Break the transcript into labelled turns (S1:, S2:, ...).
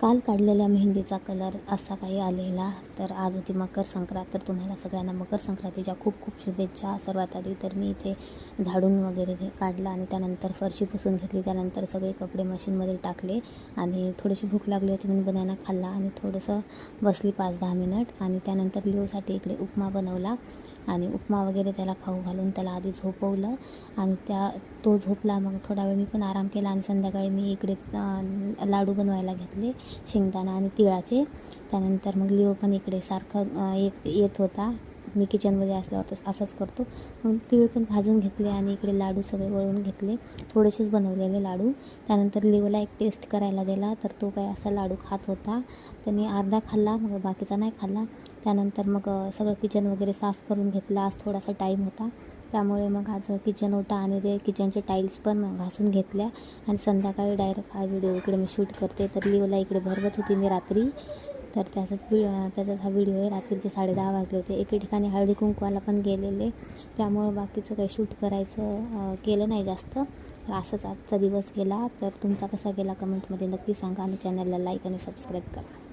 S1: काल काढलेल्या मेहंदीचा कलर असा काही आलेला. तर आज होती मकर संक्रांत. तर तुम्हाला सगळ्यांना मकर संक्रांतीच्या खूप खूप शुभेच्छा. सर्वात आधी तर मी इथे झाडून वगैरे काढलं आणि त्यानंतर फरशी पुसून घेतली. त्यानंतर सगळे कपडे मशीनमध्ये टाकले आणि थोडीशी भूक लागली होती म्हणून बनाना खाल्ला आणि थोडंसं बसली 5-10 मिनिट आणि त्यानंतर लिओसाठी इकडे उपमा बनवला आणि उपमा वगैरे त्याला खाऊ घालून त्याला आधी झोपवलं आणि तो झोपला. मग थोडा वेळ मी पण आराम केला आणि संध्याकाळी मी इकडे लाडू बनवायला घेतले, शेंगदाणा आणि तिळाचे. त्यानंतर मग लिओ पण इकडे सारखं येत होता. मी किचनमध्ये असल्यावर तर असंच करतो. मग तीळ पण भाजून घेतले आणि इकडे लाडू सगळे वळून घेतले, थोडेसेच बनवलेले लाडू. त्यानंतर लिओला एक टेस्ट करायला दिला, तर तो काय असा लाडू खात होता. त्याने अर्धा खाल्ला, मग बाकीचा नाही खाल्ला. त्यानंतर मग सगळं किचन वगैरे साफ करून घेतलं. आज थोडासा टाईम होता त्यामुळे मग आज किचन ओटा आणि ते किचनचे टाईल्स पण घासून घेतल्या आणि संध्याकाळी डायरेक्ट हा व्हिडिओ इकडे मी शूट करते. तर लिओला इकडे भरवत होती मी रात्री. तर त्याचाच हा व्हिडिओ आहे. रात्रीचे 10:30 वाजले होते. एके ठिकाणी हळदी कुंकवाला पण गेलेले, त्यामुळं बाकीचं काही शूट करायचं केलं नाही जास्त. असंच आजचा दिवस गेला. तर तुमचा कसा गेला कमेंटमध्ये नक्की सांगा आणि चॅनलला लाईक आणि सबस्क्राईब करा.